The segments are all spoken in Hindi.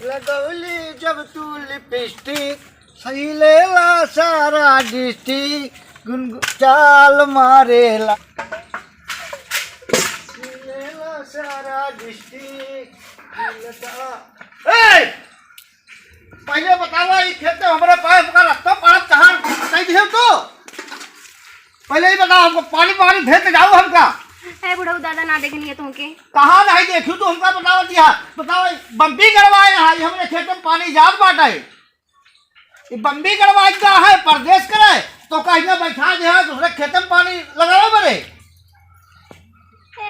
लगौली जब तू लिपस्टिक सही लेला सारा डिस्ट्रिक्ट चाल मारेला लेला सारा डिस्ट्रिक्ट पहले बतावा ये खेत में हमारे पास का रास्ता पड़ा कहाँ कहीं दिखे तो पहले ही बताओ हमको पानी पानी भेज के जाओ हमका है बुढ़ऊ दादा ना देखनी है तुमके कहाँ नहीं देखी तो हमका बताओ दिया बताओ बम्बी गड़वाए है हमने खेत में पानी जात बांटा है ये बम्बी गड़वाए का है परदेश करे तो कहीं बैठा दे है दूसरे खेत में पानी लगाओ बड़े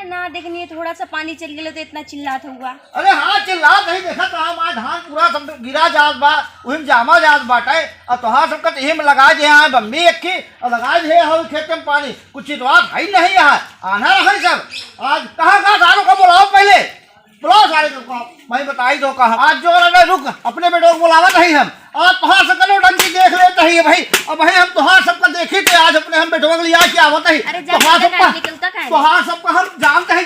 ना देखनी है थोड़ा सा पानी चल गया तो इतना चिल्लात हुआ। अरे हाँ चिल्लात नहीं देखा तो हमारा धान पूरा सब गिरा जात बा वही जामा जात बाटे और तोहार सबका यही में लगा दे हैं बम्बी एक की और लगा दे है खेत में पानी कुछ चितवात है नहीं यहाँ आना रहा सब आज कहाँ सारों का बुलाओ पहले बुलाओ सारे को मैं बताई दो कहा आज जो रुक अपने बेटों को बुलावा नहीं हम और तुहार सब करो डंकी देख लेते ही भाई अब भाई हम तुहार सबका देखे थे आज अपने हम बेटों के लिए क्या होता है तुहार सबका हम जानते हैं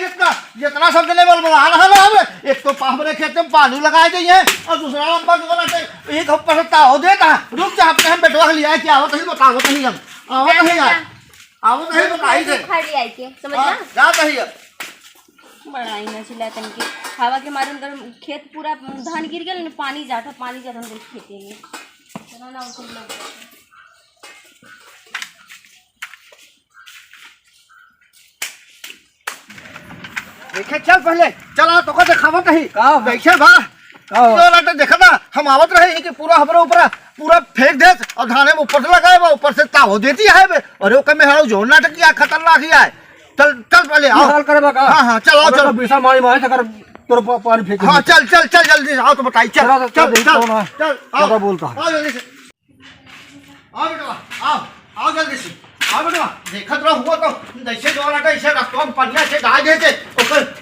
जितना सब जने बोल बुला रहा है हम एक तो हमारे खेत में पानी लगाए दिए और दूसरा नंबर एक ऊपर हो देता रुक जा अपने हम बेटों के लिए क्या होता है बताओ नहीं हम आवत नहीं यार आवत नहीं बताई थे जाता ही अब बड़ा ही न चिल्ला तनके हवा के मारे अंदर खेत पूरा धान गिर गया पानी जाता हम खेते में चलो ना उसे लोग देखे चल पहले चला तो को दिखावत नहीं बैठे बा तो देखा ना हम आवत रहे कि पूरा हमारे ऊपर पूरा फेंक दे और धाने में ऊपर से लगाए बा ऊपर से ताव देती है अरे वो कमे हड़ो जोड़ना टकिया खतरनाक ही है चल चल पहले आओ हाल करे बा हां हां चल आओ चल बिसा मारी मारे कर तोर पानी फेंक हां चल चल चल जल्दी आओ तो बताई चल चल चल आओ बोलता आओ जल्दी से आओ बेटा आओ आओ जल्दी से आओ बेटा देखत रह हुआ तो जैसे जो रहा ऐसे रास्ता में पनिया से ढा देते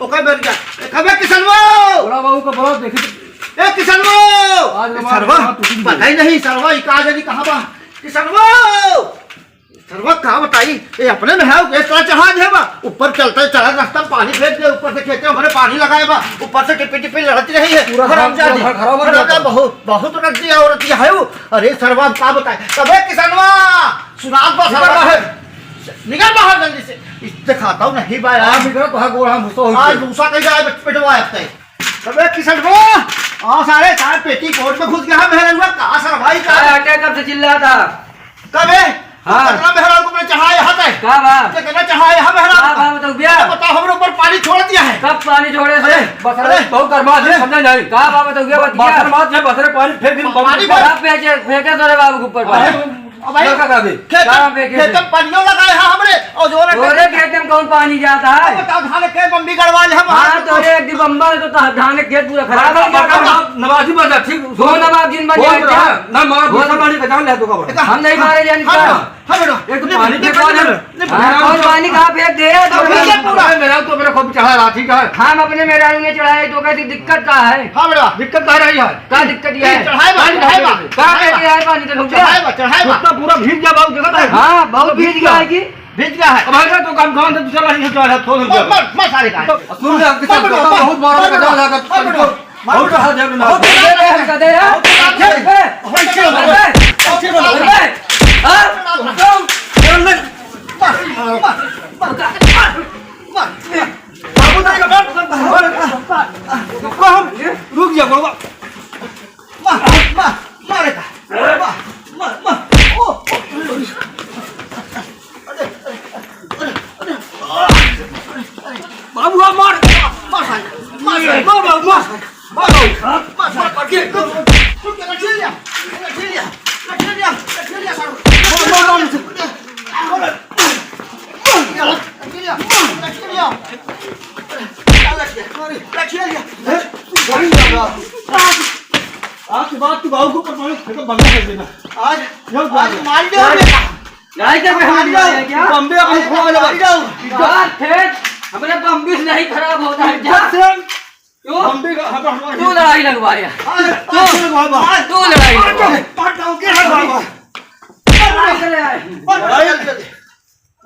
ओकर बैठ गया कबे किसनवो बड़ा बाबू को बोलो देखी ए किसनवो आज सरवा पता ही नहीं सरवा ई का जानी कहां बा किसनवो सरवा कहा बताई ये अपने में है इस तरह चढ़ा दे बा ऊपर चलते चला रास्ता में पानी फेंक दे ऊपर से खेते हमारे पानी लगाए बा ऊपर से टिपी टिपी लड़ती रही है बहुत बहुत रखती है औरत है वो अरे सरवा का बताए कबे किसनवा सुनात बा सरवा है निकल बाहर जल्दी से इससे खाता हूं नहीं बा यार निकल तो है गोरा मुसो आज दूसरा कहीं जाए पेटवा आते कबे किसनवा आ सारे पेटी कोट में घुस गया मेरे हुआ कहां सर भाई का अटैक कब से चिल्ला था कबे हाँ कितना मेहरान को मैंने चढ़ाया हाथ है क्या बात कितना चढ़ाया है मेहरान हां बात बताओ भैया बताओ हमरे ऊपर पानी छोड़ दिया है कब पानी छोड़े से बसरे बहुत गरमा है समझ नहीं क्या बात बताओ भैया बसर मार जब बसरे पानी फेंक दिन पानी फेंके तोरे बाबू के ऊपर अब भाई खेत में पानियों लगाए हैं हमरे और जोरे खेत में कौन पानी जाता है बताओ धान के बम्बी गड़वा ले हम हां तो एक दी बम्बा तो धान के खेत पूरा खराब हो गया नवाजी बजा ठीक दो नवाब जिन बन जाए क्या ना मार दूसरा पानी बचा ले तो का हम नहीं मारे जान क्या हां बेटा एक तो पानी फेंक कौन पानी कहां फेंक दे पूरा मेरा तो मेरा खूब चढ़ा राठी का हम अपने मेहरारू ने चढ़ाए तो कहती दिक्कत का है हां बेटा दिक्कत का रही है क्या दिक्कत ये है चढ़ाए क्या पानी तो चढ़ाए पूरा भीग गया बहुत जगह है हां बहुत भीग गया है कि भीग गया है अब आगे तो काम खान से दूसरा नहीं चढ़ा थोड़ा मत सारे का सुन ले बहुत बड़ा का लगा बहुत हाथ जब ना हम का दे रहा रुक जा बाबा मारे का बाबू मार मार मार मार आज बात तू बाबू को परमाणु फेंको बंदा कर देना आज मार दो नहीं तो हम क्या बम्बे अपन खोल मार जाओ यार खेत हमारे बम्बी नहीं खराब होता है जा क्यों बम्बे का हमारा तू लड़ाई लगवाया तू लड़ाई पाट डाल के है बाबा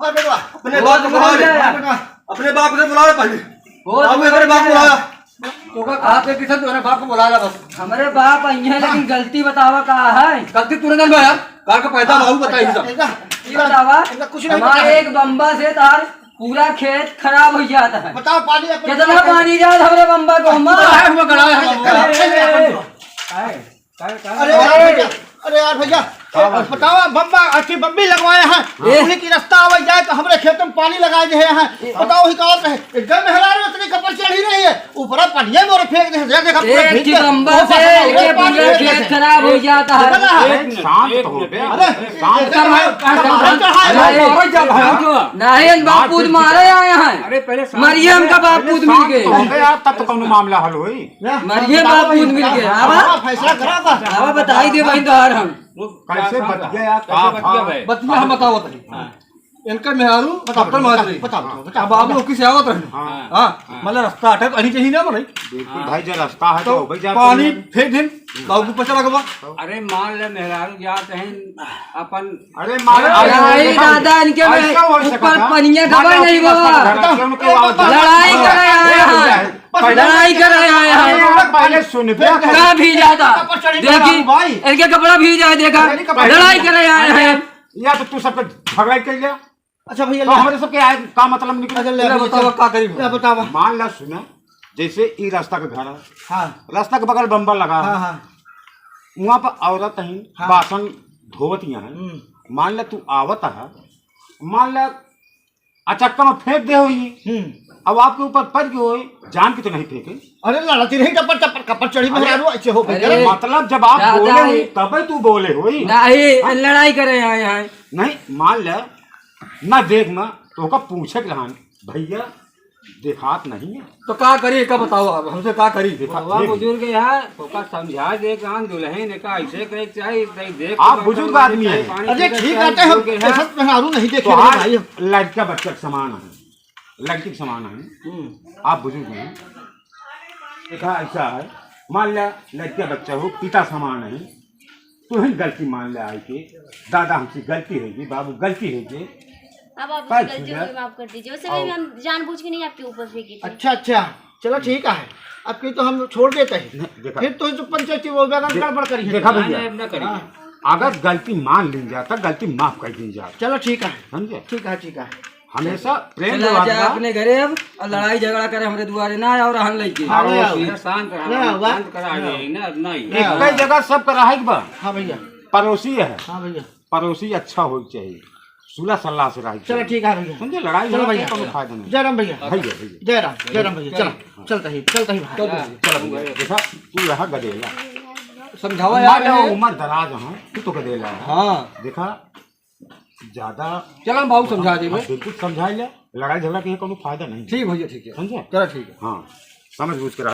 और बेटवा अपने बाप को बुला ले, अपने बाप से बुला ले पहले। अब मेरे बाप को बुलाया तो का कहा पे किसन तूने बाप को बुला ला बस। हमारे बाप आई है लेकिन गलती बतावा कहा है। गलती तूने नहीं यार, कार का पैदा बाबू बताई सब। ये बतावा इनका कुछ नहीं हमारे पता। एक बम्बा से तार पूरा खेत खराब हो जाता है। बताओ पानी अपने- कितना पानी जाता हमारे बम्बा को हम हमें गड़ा है अरे यार भैया बताओ बम्बा अच्छी बम्बी लगवाए हैं उन्हीं की रास्ता आवे जाए तो हमरे खेत में पानी लगाए दे हैं बताओ ही कौन है एकदम मेहरार में इतनी कपड़ चढ़ी रही है ऊपर पानी मोरे फेंक दे देखा एक ही बम्बा से ये पूरा खेत खराब हो जाता है। शांत हो बे। अरे नहीं बापूत मारे आए हैं। पहले मरियम का बापूत मिल गए। अबे यार तब तो कोनो मामला हल होई। मरियम बापूत मिल गए। आवा फैसला करा था आवा बताई दे भाई तोहार हम कैसे बच गया का बतिया हम बताओ तनी इनका मेहरू डॉक्टर महाजरी बताओ बाबू ऑफिस से आवत रहे हां मतलब रास्ता हटे अनी चाहिए ना भाई। बिल्कुल भाई जो रास्ता है तो भाई जा पानी फेंक दिन बाबू को पचा लगवा। अरे मान ले मेहरारू जाते हैं अपन अरे मार लड़ाई दादा इनके में ऊपर पनिया खबर नहीं बाबा लड़ाई करे आए हैं। लड़ाई करे आए हैं पहले सुन बे। का भी जाता देखी इनके कपड़ा भी जाए देखा लड़ाई करे आए हैं। या तो तू सबके झगड़ा कर लिया अच्छा भैया तो हमारे सबके आए का मतलब निकल। बताओ का करी बताओ मान ला सुना जैसे ई रास्ता का घर है हाँ रास्ता के बगल बम्बा लगा हाँ है हाँ वहाँ पर औरत ही हाँ। बासन धोवतियाँ हैं मान ला तू आवत है मान ला अचक्का में फेंक दे हुई अब आपके ऊपर पड़ गए हो जान के तो नहीं फेंके। अरे लड़ती रही टपर टपर कपड़ चढ़ी मेहरारू ऐसे हो गई अरे मतलब जब आप दादा बोले हुई ही- तब तू बोले हुई नहीं लड़ाई करे आए हैं। नहीं मान ले ना देख ना तो का पूछे के रहा भैया देखात नहीं है तो का करी का बताओ अब हमसे का करी बाबा बुजुर्ग है तो का समझा दे कान दुल्हन ने का ऐसे करे चाहिए देख आप बुजुर्ग आदमी हैं। अरे ठीक आते हम ऐसा मेहरारू नहीं देखे तो रहे भाई आज लड़का बच्चा के समान है लड़की के समान है आप बुजुर्ग हैं देखा ऐसा है मान लिया लड़का बच्चा हो पिता समान है तो ही गलती मान ले आई के दादा हमसे गलती होगी बाबू गलती होगी अब आप काय गलती छूजा? होगी माफ कर दीजिए उससे भी हम जानबूझ के नहीं आपके ऊपर फेंकी थी। अच्छा अच्छा चलो ठीक है अब की तो हम छोड़ देते हैं देखा फिर तो जो पंचायती वो गड़बड़ करी है देखा भैया न करिए अगर गलती मान ली जाता गलती माफ कर दी जाती चलो ठीक है समझे ठीक है ठीक है हमेशा प्रेम चला जा व्यवहार अपने घरे अब और लड़ाई झगड़ा करे हमारे दुआरे ना और रहन लेके। हाँ भैया शांत नहीं, रहा हुआ? शांत करा दे ना नहीं एक कई जगह सब करा है बा हाँ भैया पड़ोसी है हाँ भैया पड़ोसी अच्छा हो चाहिए सुलह सल्लाह से रही चलो ठीक है भैया समझे लड़ाई चलो झगड़ा भैया का कोई फायदा नहीं जय राम भैया भैया भैया जय राम भैया चलो चलता ही भाई चलो भैया देखा तू रहा गदेला समझावा यार हमारे उम्र दराज है तू तो गदेला है हाँ देखा ज्यादा चल हम बाबू समझा देबे। बिल्कुल समझाई ले लड़ाई झगड़ा के कोनो फायदा नहीं ठीक भैया ठीक है समझे चलो ठीक है। हाँ समझ बूझ के